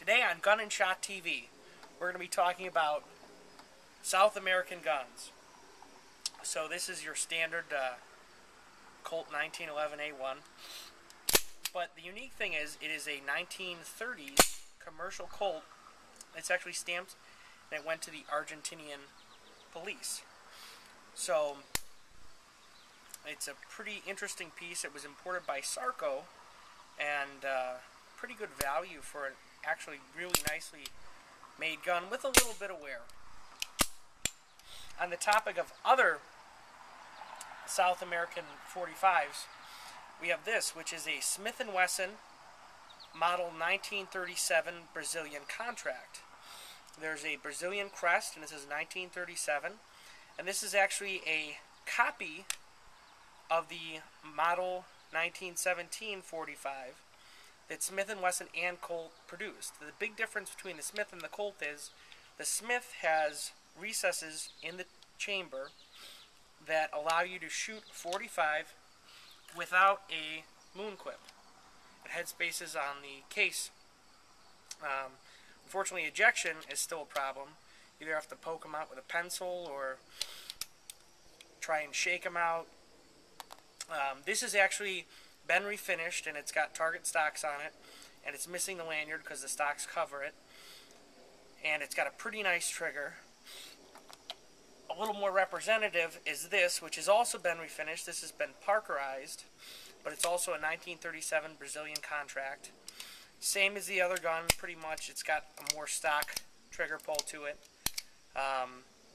Today on Gun&ShotTV, we're going to be talking about South American guns. So this is your standard Colt 1911A1. But the unique thing is, it is a 1930s commercial Colt. It's actually stamped, and it went to the Argentinian police. So it's a pretty interesting piece. It was imported by Sarco, and pretty good value for an actually really nicely made gun with a little bit of wear. On the topic of other South American 45s, we have this, which is a Smith and Wesson model 1937 Brazilian contract. There's a Brazilian crest, and this is 1937, and this is actually a copy of the model 1917 45 that Smith and Wesson and Colt produced. The big difference between the Smith and the Colt is the Smith has recesses in the chamber that allow you to shoot 45 without a moon quip. It had spaces on the case. Unfortunately, ejection is still a problem. You either have to poke them out with a pencil or try and shake them out. This has actually been refinished, and it's got target stocks on it, and it's missing the lanyard because the stocks cover it, and it's got a pretty nice trigger. A little more representative is this, which has also been refinished. This has been Parkerized, but it's also a 1937 Brazilian contract. Same as the other gun, pretty much. It's got a more stock trigger pull to it.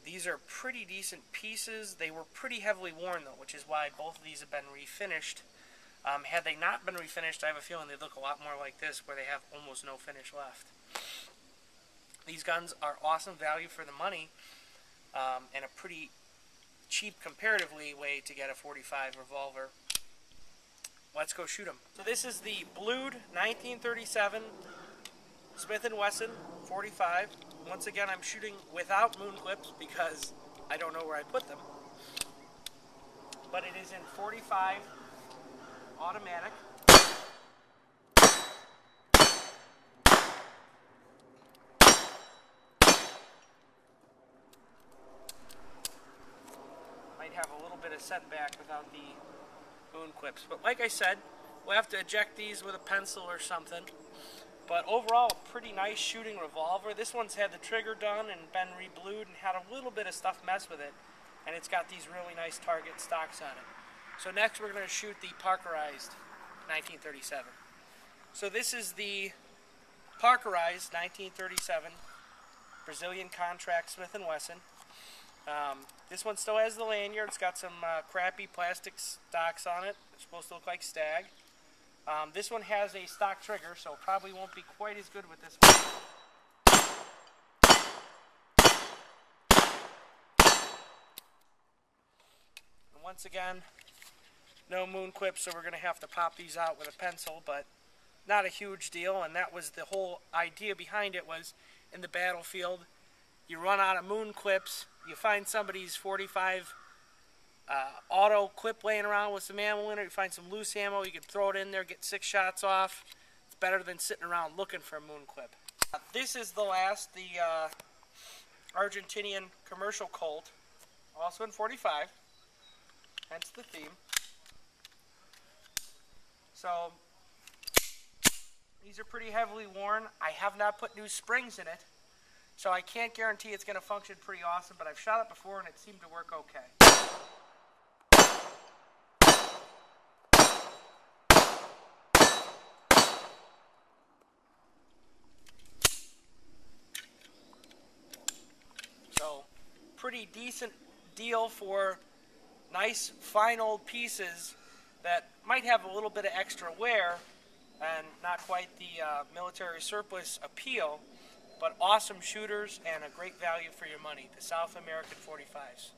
These are pretty decent pieces. They were pretty heavily worn, though, which is why both of these have been refinished. Had they not been refinished, I have a feeling they'd look a lot more like this, where they have almost no finish left. These guns are awesome value for the money, and a pretty cheap, comparatively, way to get a 45 revolver. Let's go shoot them. So this is the blued 1937 Smith and Wesson 45. Once again, I'm shooting without moon clips because I don't know where I put them. But it is in 45 automatic. Might have a little bit of setback without the moon clips. But like I said, we'll have to eject these with a pencil or something. But overall, a pretty nice shooting revolver. This one's had the trigger done and been re-blued and had a little bit of stuff mess with it. And it's got these really nice target stocks on it. So next we're going to shoot the Parkerized 1937. So this is the Parkerized 1937 Brazilian contract Smith and Wesson. This one still has the lanyard. It's got some crappy plastic stocks on it. It's supposed to look like stag. This one has a stock trigger, so probably won't be quite as good with this one. And once again, no moon quips, so we're going to have to pop these out with a pencil, but not a huge deal. And that was the whole idea behind it, was in the battlefield, you run out of moon clips, you find somebody's 45 auto clip laying around with some ammo in it, you find some loose ammo, you can throw it in there, get 6 shots off. It's better than sitting around looking for a moon clip. This is the last, the Argentinian commercial Colt, also in 45, hence the theme. So, these are pretty heavily worn. I have not put new springs in it, so I can't guarantee it's going to function pretty awesome, but I've shot it before and it seemed to work okay. So, pretty decent deal for nice, fine old pieces that might have a little bit of extra wear and not quite the military surplus appeal, but awesome shooters and a great value for your money, the South American 45s.